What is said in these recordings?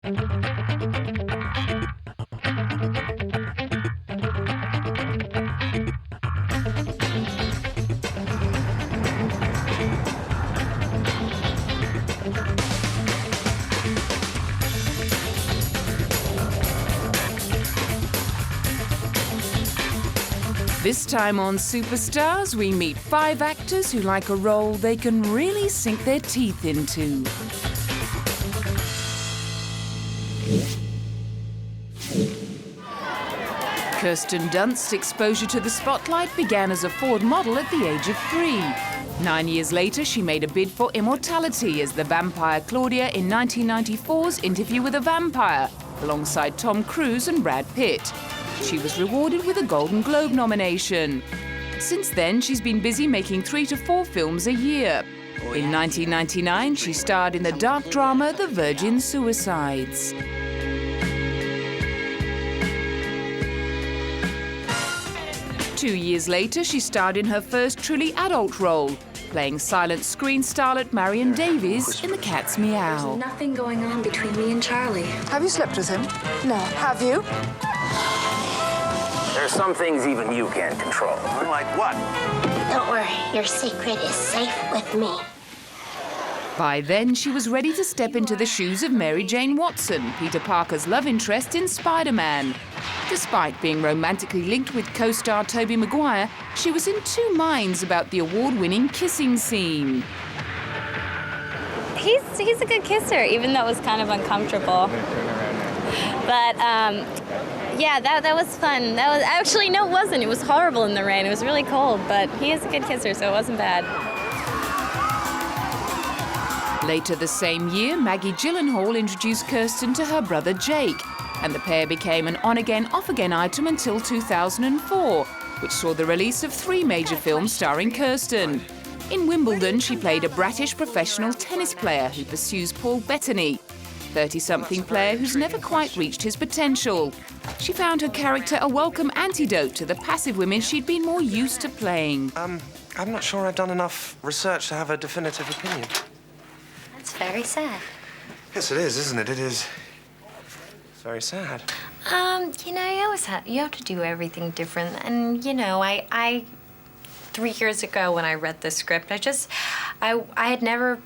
This time on Superstars, we meet 5 actors who like a role they can really sink their teeth into. Kirsten Dunst's exposure to the spotlight began as a Ford model at the age of 3. 9 years later, she made a bid for immortality as the vampire Claudia in 1994's Interview with a Vampire, alongside Tom Cruise and Brad Pitt. She was rewarded with a Golden Globe nomination. Since then, she's been busy making 3 to 4 films a year. In 1999, she starred in the dark drama The Virgin Suicides. Two years later, she starred in her first truly adult role, playing silent screen starlet Marion Davies in The Cat's Meow. There's nothing going on between me and Charlie. Have you slept with him? No. Have you? There's some things even you can't control. Like what? Don't worry, your secret is safe with me. By then, she was ready to step into the shoes of Mary Jane Watson, Peter Parker's love interest in Spider-Man. Despite being romantically linked with co-star Tobey Maguire, she was in 2 minds about the award-winning kissing scene. He's a good kisser, even though it was kind of uncomfortable. But yeah, that was fun. That was actually, no, it wasn't. It was horrible in the rain. It was really cold, but he is a good kisser, so it wasn't bad. Later the same year, Maggie Gyllenhaal introduced Kirsten to her brother Jake, and the pair became an on-again, off-again item until 2004, which saw the release of 3 major films starring Kirsten. In Wimbledon, she played a brattish professional tennis player who pursues Paul Bettany, 30-something player who's never quite reached his potential. She found her character a welcome antidote to the passive women she'd been more used to playing. I'm not sure I've done enough research to have a definitive opinion. That's very sad. Yes, it is, isn't it? It is. It's very sad. You know, you have to do everything different. And, you know, I 3 years ago when I read the script, I had never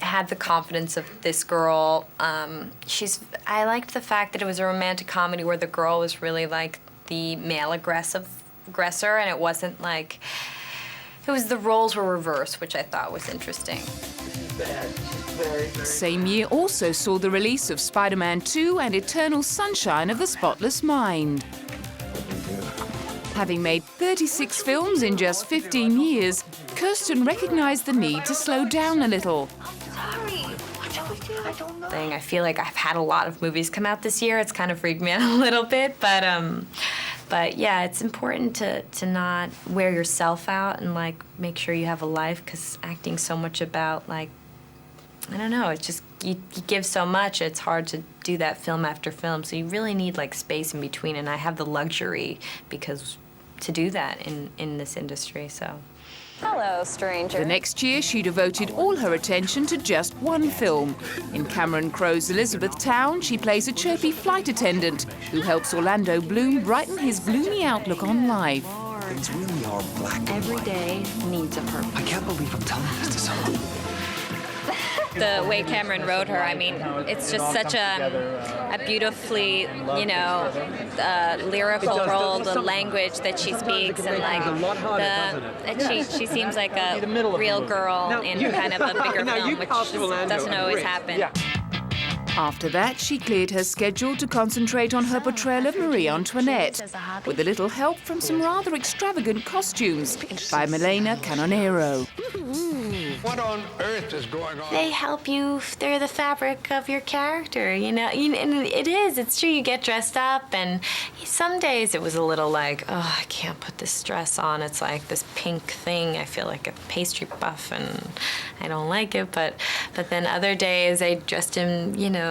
had the confidence of this girl. I liked the fact that it was a romantic comedy where the girl was really like the male aggressor, and it wasn't like, the roles were reversed, which I thought was interesting. The same year also saw the release of Spider-Man 2 and Eternal Sunshine of the Spotless Mind. Having made 36 films in just 15 years, Kirsten recognized the need to slow down a little. I feel like I've had a lot of movies come out this year. It's kind of freaked me out a little bit, but yeah, it's important to not wear yourself out and like make sure you have a life, because acting's so much about like, I don't know, it's just you give so much, it's hard to do that film after film. So you really need like space in between, and I have the luxury to do that in this industry, so. Hello, stranger. The next year, she devoted all her attention to just one film. In Cameron Crowe's Elizabethtown, she plays a chirpy flight attendant who helps Orlando Bloom brighten his gloomy outlook on life. Things really are black and Every white. day needs a purpose. I can't believe I'm telling this to someone. The way Cameron wrote her, I mean, it's just such a beautifully, you know, lyrical role, the language that she speaks, and like she seems like a real girl in kind of a bigger film, which doesn't always happen. After that, she cleared her schedule to concentrate on her portrayal of Marie Antoinette, with a little help from some rather extravagant costumes by Milena Canonero. What on earth is going on? They help you, they're the fabric of your character, you know, and it's true, you get dressed up, and some days it was a little like, oh, I can't put this dress on, it's like this pink thing, I feel like a pastry buff, and I don't like it, but then other days I dressed in, you know,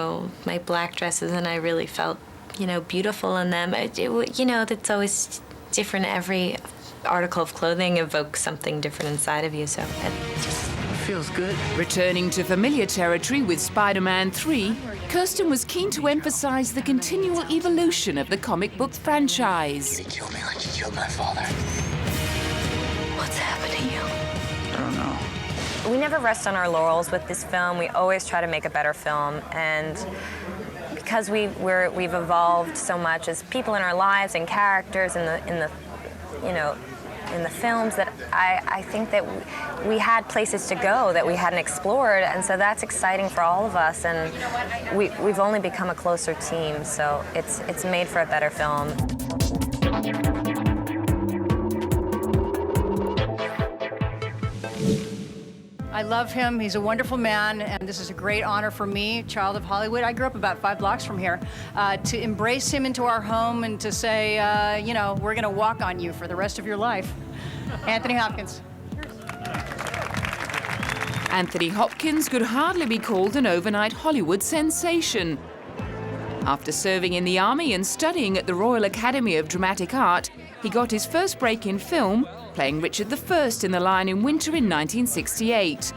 my black dresses, and I really felt, you know, beautiful in them. You know, that's always different. Every article of clothing evokes something different inside of you, so it just feels good. Returning to familiar territory with Spider-Man 3, Kirsten was keen to emphasize the continual evolution of the comic book franchise. You killed me like you killed my father. What's happened to you? I don't know. We never rest on our laurels with this film. We always try to make a better film, and because we've evolved so much as people in our lives and characters in the films, that I think that we had places to go that we hadn't explored, and so that's exciting for all of us, and we've only become a closer team, so it's made for a better film. I love him. He's a wonderful man, and this is a great honor for me, child of Hollywood. I grew up about 5 blocks from here. To embrace him into our home and to say, we're going to walk on you for the rest of your life. Anthony Hopkins. Anthony Hopkins could hardly be called an overnight Hollywood sensation. After serving in the Army and studying at the Royal Academy of Dramatic Art, he got his first break in film, playing Richard I in The Lion in Winter in 1968.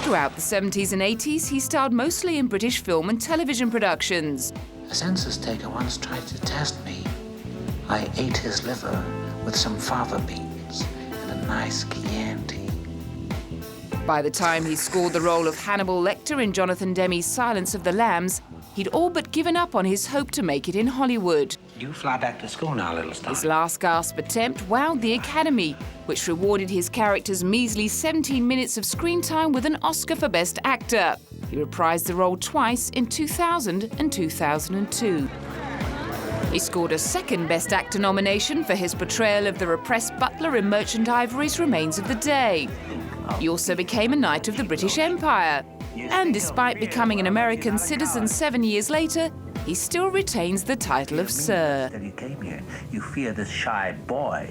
Throughout the 70s and 80s, he starred mostly in British film and television productions. A census taker once tried to test me. I ate his liver with some fava beans and a nice Chianti. By the time he scored the role of Hannibal Lecter in Jonathan Demme's Silence of the Lambs, he'd all but given up on his hope to make it in Hollywood. You fly back to school now, little star. His last gasp attempt wowed the Academy, which rewarded his character's measly 17 minutes of screen time with an Oscar for Best Actor. He reprised the role twice in 2000 and 2002. He scored a second Best Actor nomination for his portrayal of the repressed butler in Merchant Ivory's Remains of the Day. He also became a Knight of the British Empire. And despite becoming an American citizen 7 years later, he still retains the title of Sir. You came here. You fear this shy boy,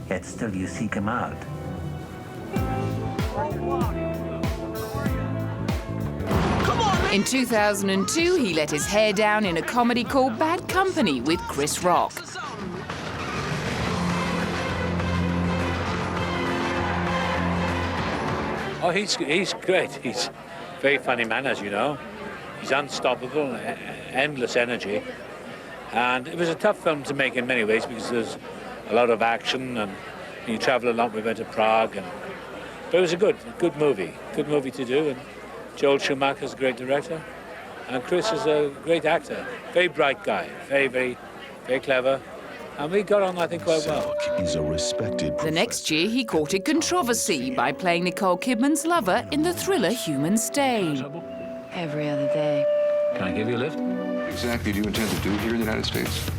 yet still you seek him out. In 2002, he let his hair down in a comedy called Bad Company with Chris Rock. Oh, he's great. He's a very funny man, as you know. He's unstoppable, endless energy. And it was a tough film to make in many ways because there's a lot of action and you travel a lot. We went to Prague, but it was a good movie to do. And Joel Schumacher's a great director, and Chris is a great actor, very bright guy, very, very, very clever. And we got on, I think, quite well. He's a respected The next year, he courted controversy by playing Nicole Kidman's lover in the thriller Human Stain. Every other day. Can I give you a lift? What exactly do you intend to do here in the United States?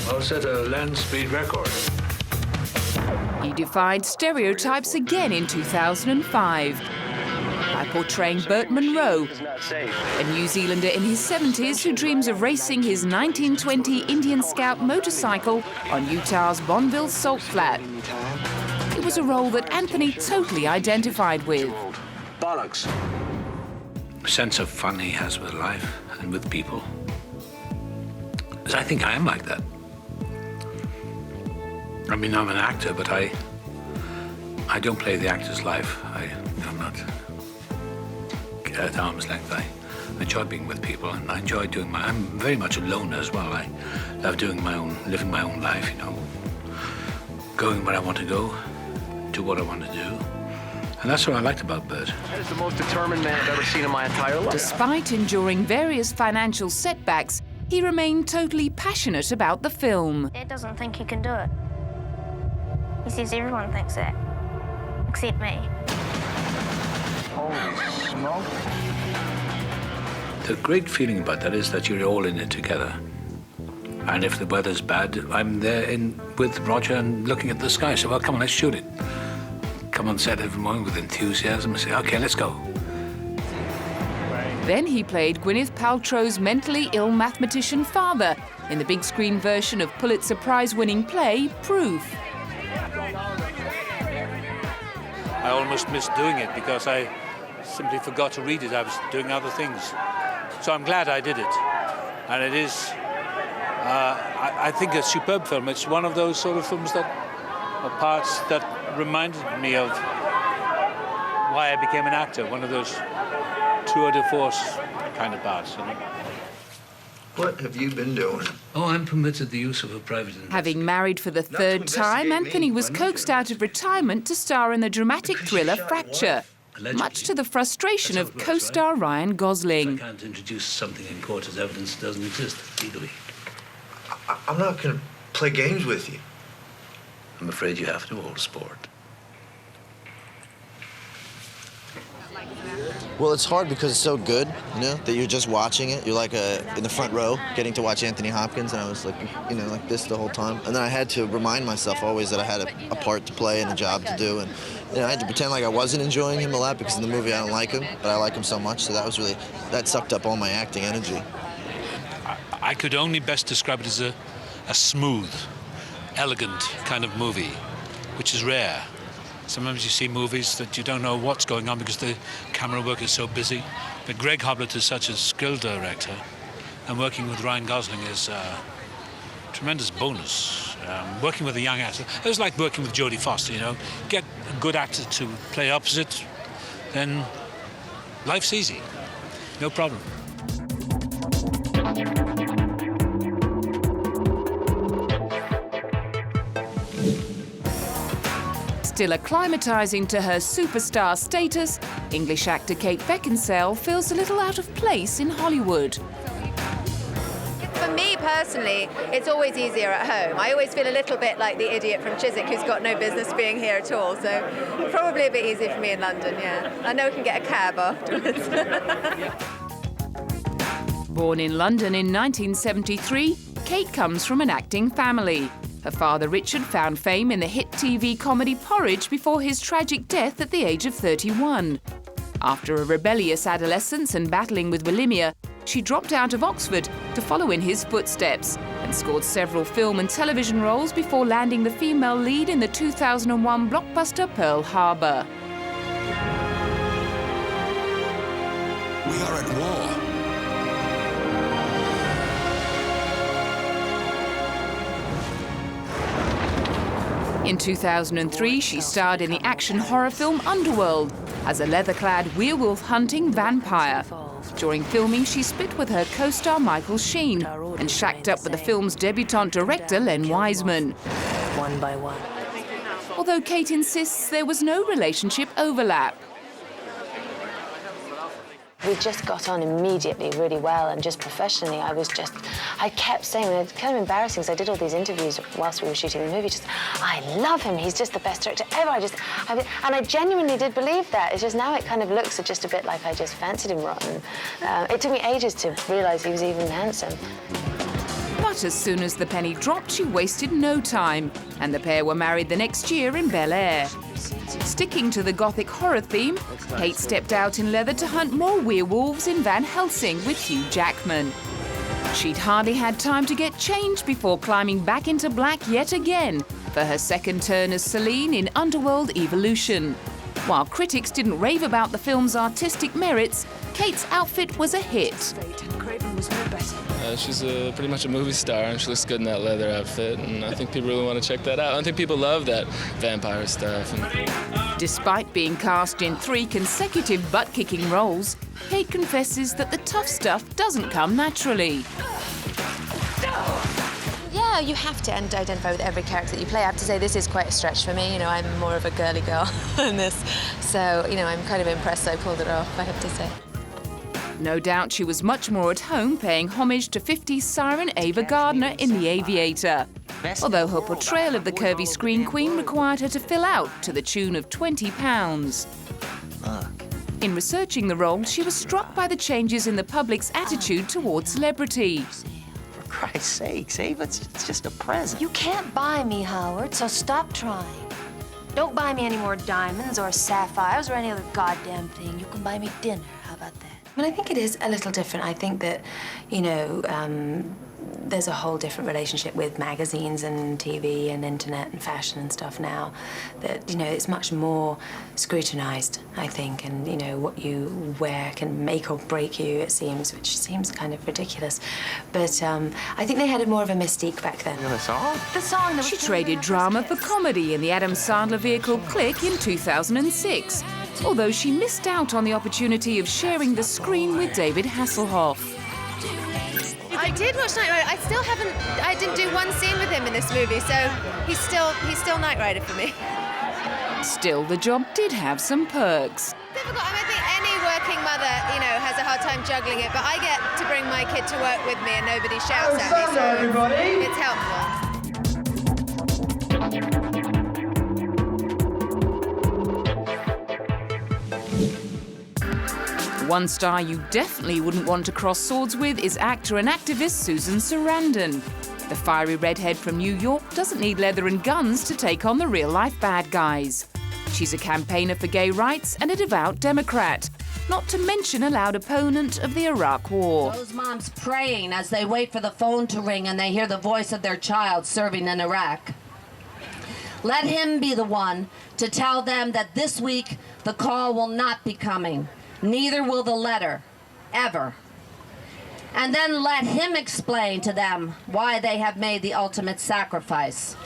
I'll set a land speed record. He defied stereotypes again in 2005 by portraying Burt Munro, a New Zealander in his 70s who dreams of racing his 1920 Indian Scout motorcycle on Utah's Bonneville Salt Flat. It was a role that Anthony totally identified with. Bollocks. Sense of fun he has with life and with people. I think I am like that. I mean, I'm an actor, but I don't play the actor's life. I'm not at arm's length. I enjoy being with people, and I enjoy doing I'm very much a loner as well. I love living my own life, going where I want to go, do what I want to do. And that's what I liked about Bert. That is the most determined man I've ever seen in my entire life. Despite enduring various financial setbacks, he remained totally passionate about the film. Dad doesn't think he can do it. He says everyone thinks that, except me. Holy smoke. The great feeling about that is that you're all in it together. And if the weather's bad, I'm there with Roger and looking at the sky. So, well, come on, let's shoot it. Come on set every morning with enthusiasm and say, okay, let's go. Then he played Gwyneth Paltrow's mentally ill mathematician father in the big screen version of Pulitzer Prize-winning play Proof. I almost missed doing it because I simply forgot to read it. I was doing other things. So I'm glad I did it. And it is, I think, a superb film. It's one of those sort of films that are parts that reminded me of why I became an actor, one of those tour de force kind of parts. You know? What have you been doing? Oh, I'm permitted the use of a private investigator. Having married for the third time, Anthony was coaxed out of retirement to star in the dramatic thriller Fracture, much to the frustration of co-star Ryan Gosling. I can't introduce something in court as evidence that doesn't exist legally. I'm not going to play games with you. I'm afraid you have to, old sport. Well, it's hard because it's so good, you know, that you're just watching it. You're like in the front row, getting to watch Anthony Hopkins, and I was like, you know, like this the whole time. And then I had to remind myself always that I had a part to play and a job to do, and you know, I had to pretend like I wasn't enjoying him a lot because in the movie I don't like him, but I like him so much. So that sucked up all my acting energy. I could only best describe it as a smooth, elegant kind of movie, which is rare. Sometimes you see movies that you don't know what's going on because the camera work is so busy. But Greg Hoblet is such a skilled director, and working with Ryan Gosling is a tremendous bonus. Working with a young actor, it was like working with Jodie Foster, you know. Get a good actor to play opposite, then life's easy, no problem. Still acclimatizing to her superstar status, English actor Kate Beckinsale feels a little out of place in Hollywood. For me personally, it's always easier at home. I always feel a little bit like the idiot from Chiswick who's got no business being here at all, so probably a bit easier for me in London, yeah. I know we can get a cab afterwards. Born in London in 1973, Kate comes from an acting family. Her father, Richard, found fame in the hit TV comedy Porridge before his tragic death at the age of 31. After a rebellious adolescence and battling with bulimia, she dropped out of Oxford to follow in his footsteps and scored several film and television roles before landing the female lead in the 2001 blockbuster Pearl Harbor. We are at war. In 2003, she starred in the action horror film Underworld as a leather-clad werewolf-hunting vampire. During filming, she split with her co-star Michael Sheen and shacked up with the film's debutante director Len Wiseman. One by one. Although Kate insists there was no relationship overlap. We just got on immediately really well, and just professionally, I kept saying, it's kind of embarrassing because I did all these interviews whilst we were shooting the movie, I love him, he's just the best director ever, and I genuinely did believe that. It's just now it kind of looks just a bit like I just fancied him rotten. It took me ages to realise he was even handsome. But as soon as the penny dropped, she wasted no time, and the pair were married the next year in Bel Air. Sticking to the gothic horror theme, Kate stepped out in leather to hunt more werewolves in Van Helsing with Hugh Jackman. She'd hardly had time to get changed before climbing back into black yet again for her second turn as Selene in Underworld Evolution. While critics didn't rave about the film's artistic merits, Kate's outfit was a hit. She's pretty much a movie star, and she looks good in that leather outfit, and I think people really want to check that out. I think people love that vampire stuff. Despite being cast in 3 consecutive butt-kicking roles, Kate confesses that the tough stuff doesn't come naturally. Yeah, you have to identify with every character that you play. I have to say this is quite a stretch for me. You know, I'm more of a girly girl in this, so you know, I'm kind of impressed I pulled it off, I have to say. No doubt she was much more at home paying homage to 50s siren Ava Gardner in The Aviator, although her portrayal of the curvy screen queen required her to fill out to the tune of £20. In researching the role, she was struck by the changes in the public's attitude towards celebrity. For Christ's sakes, Ava, it's just a present. You can't buy me, Howard, so stop trying. Don't buy me any more diamonds or sapphires or any other goddamn thing. You can buy me dinner. How about that? I mean, I think it is a little different. I think that, you know, there's a whole different relationship with magazines and TV and internet and fashion and stuff now that, you know, it's much more scrutinized, I think, and, you know, what you wear can make or break you, it seems, which seems kind of ridiculous. But I think they had more of a mystique back then. The song? The song that She traded drama for comedy in the Adam Sandler vehicle Click in 2006 although she missed out on the opportunity of sharing the screen with David Hasselhoff. I did watch Knight Rider. I didn't do one scene with him in this movie, so he's still Knight Rider for me. Still, the job did have some perks. Difficult. I think any working mother, has a hard time juggling it, but I get to bring my kid to work with me and nobody shouts at me, so it's helpful. One star you definitely wouldn't want to cross swords with is actor and activist Susan Sarandon. The fiery redhead from New York doesn't need leather and guns to take on the real-life bad guys. She's a campaigner for gay rights and a devout Democrat, not to mention a loud opponent of the Iraq War. Those moms praying as they wait for the phone to ring and they hear the voice of their child serving in Iraq. Let him be the one to tell them that this week the call will not be coming. Neither will the letter, ever. And then let him explain to them why they have made the ultimate sacrifice.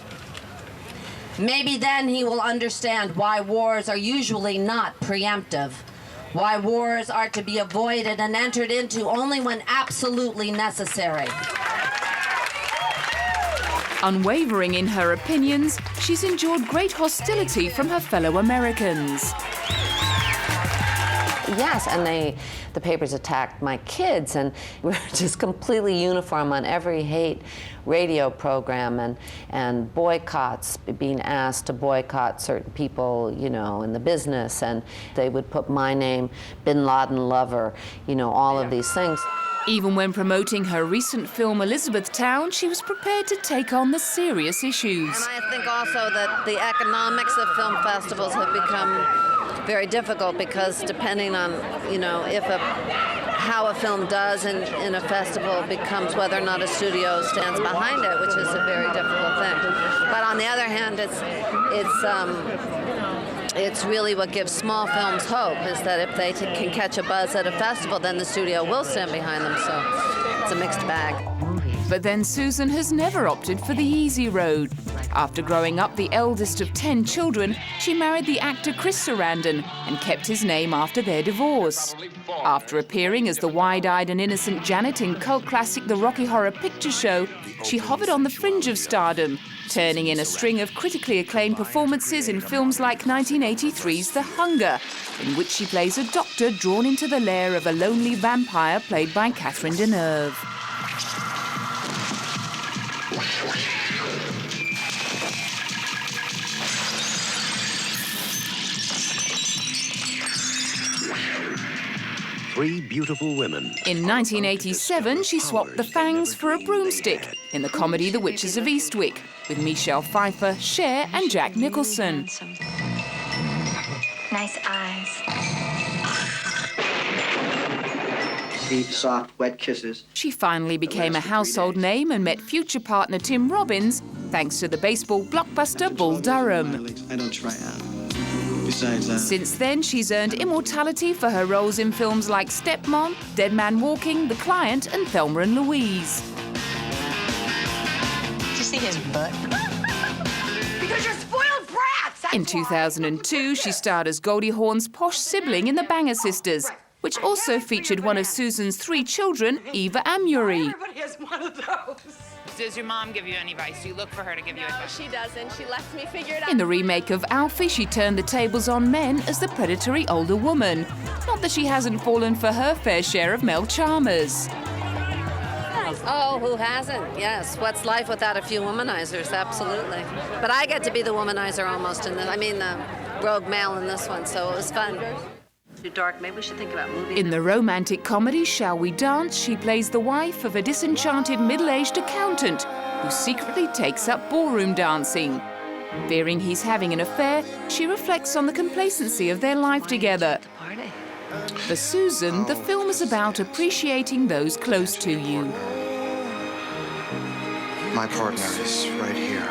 Maybe then he will understand why wars are usually not preemptive, why wars are to be avoided and entered into only when absolutely necessary. Unwavering in her opinions, she's endured great hostility from her fellow Americans. Yes, and the papers attacked my kids, and we were just completely uniform on every hate radio program, and boycotts, being asked to boycott certain people, in the business, and they would put my name, Bin Laden lover, all of these things. Even when promoting her recent film Elizabethtown, she was prepared to take on the serious issues. And I think also that the economics of film festivals have become very difficult because depending on, how a film does in a festival becomes whether or not a studio stands behind it, which is a very difficult thing. But on the other hand, it's really what gives small films hope, is that if they can catch a buzz at a festival, then the studio will stand behind them, so it's a mixed bag. But then Susan has never opted for the easy road. After growing up the eldest of 10 children, she married the actor Chris Sarandon and kept his name after their divorce. After appearing as the wide-eyed and innocent Janet in cult classic The Rocky Horror Picture Show, she hovered on the fringe of stardom, turning in a string of critically acclaimed performances in films like 1983's The Hunger, in which she plays a doctor drawn into the lair of a lonely vampire played by Catherine Deneuve. Three beautiful women. In 1987, she swapped the fangs for a broomstick in the comedy The Witches of Eastwick, with Michelle Pfeiffer, Cher and Jack Nicholson. Nice eyes. Deep, soft, wet kisses. She finally became a household name and met future partner Tim Robbins, thanks to the baseball blockbuster Bull Durham. I don't try out. Besides that. Since then, she's earned immortality for her roles in films like Stepmom, Dead Man Walking, The Client, and Thelma and Louise. Did you see his butt? Because you're spoiled brats! In 2002, she starred as Goldie Hawn's posh sibling in The Banger Sisters, which also featured one of Susan's 3 children, Eva Amuri. Everybody has one of those. Does your mom give you any advice? Do you look for her to give you advice? She doesn't. She lets me figure it out. In the remake of Alfie, she turned the tables on men as the predatory older woman. Not that she hasn't fallen for her fair share of male charmers. Oh, who hasn't? Yes. What's life without a few womanizers? Absolutely. But I get to be the womanizer almost in the rogue male in this one, so it was fun. Too dark. Maybe we should think about moving. In the romantic comedy Shall We Dance, she plays the wife of a disenchanted middle-aged accountant who secretly takes up ballroom dancing. Fearing he's having an affair, she reflects on the complacency of their life together. For Susan, the film is about appreciating those close to you. My partner is right here.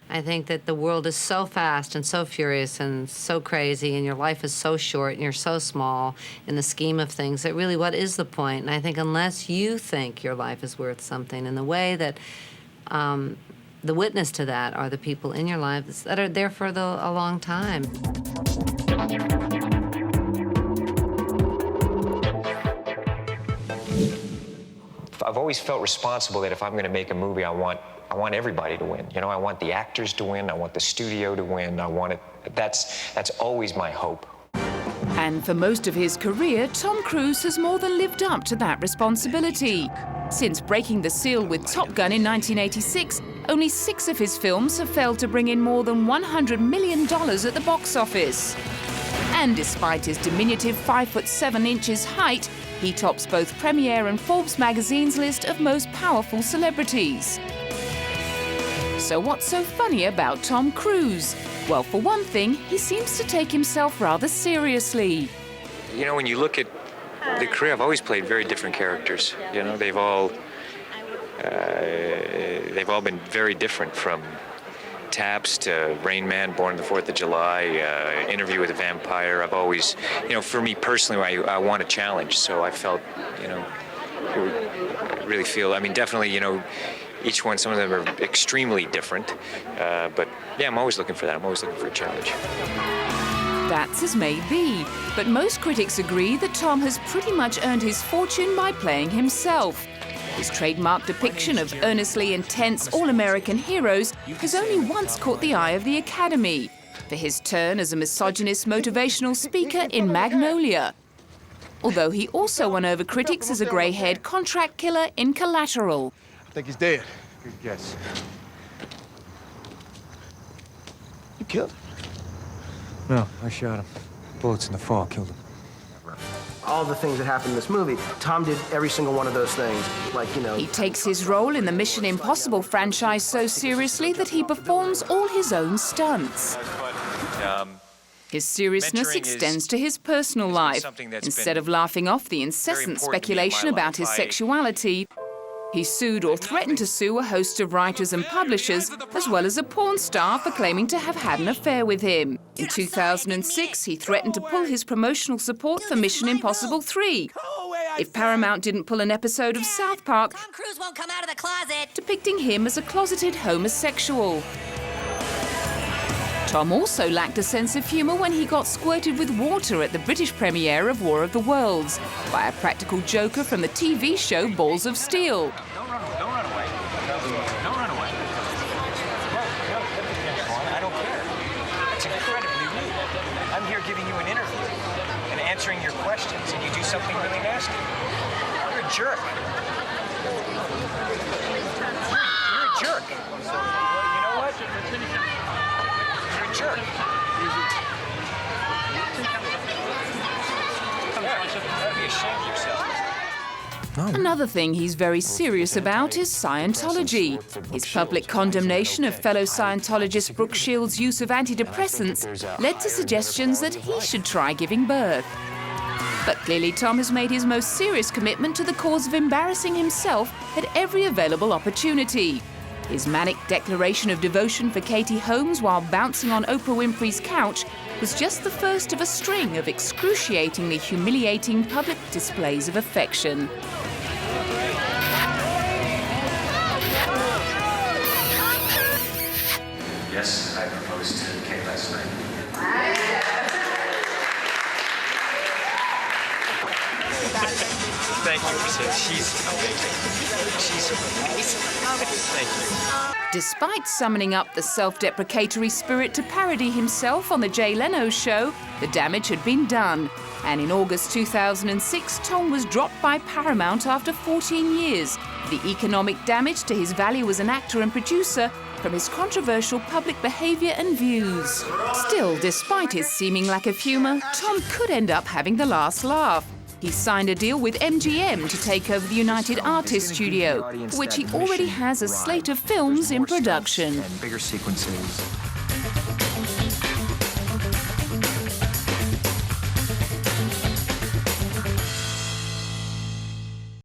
I think that the world is so fast and so furious and so crazy, and your life is so short and you're so small in the scheme of things that really, what is the point? And I think unless you think your life is worth something in the way that The witness to that are the people in your lives that are there for a long time. I've always felt responsible that if I'm going to make a movie, I want everybody to win. You know, I want the actors to win. I want the studio to win. I want it. That's always my hope. And for most of his career, Tom Cruise has more than lived up to that responsibility. Since breaking the seal with Top Gun in 1986, only 6 of his films have failed to bring in more than $100 million at the box office. And despite his diminutive 5'7" height, he tops both Premiere and Forbes magazine's list of most powerful celebrities. So what's so funny about Tom Cruise? Well, for one thing, he seems to take himself rather seriously. You know, when you look at the career, I've always played very different characters. You know, they've all been very different, from Taps to Rain Man, Born on the 4th of July, Interview with a Vampire. I've always, you know, for me personally, I want a challenge. So I felt, you know, really feel, I mean, definitely, you know, each one, some of them are extremely different. But yeah, I'm always looking for that. I'm always looking for a challenge. That's as may be, but most critics agree that Tom has pretty much earned his fortune by playing himself. His trademark depiction of earnestly intense all-American heroes has only once caught the eye of the Academy, for his turn as a misogynist motivational speaker in Magnolia. Although he also won over critics as a grey-haired contract killer in Collateral. I think he's dead. Good guess. You killed him? No, I shot him. Bullets in the fall killed him. All the things that happened in this movie, Tom did every single one of those things. Like, you know... He takes his role in the Mission Impossible franchise so seriously that he performs all his own stunts. His seriousness extends to his personal life. Instead of laughing off the incessant speculation about his sexuality, he sued or threatened to sue a host of writers and publishers, as well as a porn star for claiming to have had an affair with him. In 2006, he threatened to pull his promotional support for Mission Impossible 3. If Paramount didn't pull an episode of South Park, Tom Cruise won't come out of the closet. Depicting him as a closeted homosexual. Tom also lacked a sense of humour when he got squirted with water at the British premiere of War of the Worlds by a practical joker from the TV show Balls of Steel. Don't run away. Don't run away. I don't care. It's incredibly rude. I'm here giving you an interview and answering your questions, and you do something really nasty. You're a jerk. You're a jerk. You know what? You're a jerk. You ought to be ashamed of yourself. Another thing he's very serious about is Scientology. His public condemnation of fellow Scientologist Brooke Shields' use of antidepressants led to suggestions that he should try giving birth. But clearly Tom has made his most serious commitment to the cause of embarrassing himself at every available opportunity. His manic declaration of devotion for Katie Holmes while bouncing on Oprah Winfrey's couch was just the first of a string of excruciatingly humiliating public displays of affection. Yes, I proposed to Kate last night. Thank you. She's amazing. She's amazing. Thank you. Despite summoning up the self-deprecatory spirit to parody himself on The Jay Leno Show, the damage had been done. And in August 2006, Tom was dropped by Paramount after 14 years. The economic damage to his value as an actor and producer from his controversial public behavior and views. Still, despite his seeming lack of humor, Tom could end up having the last laugh. He signed a deal with MGM to take over the United Artists Studio, for which he already has a slate of films in production. And bigger sequences.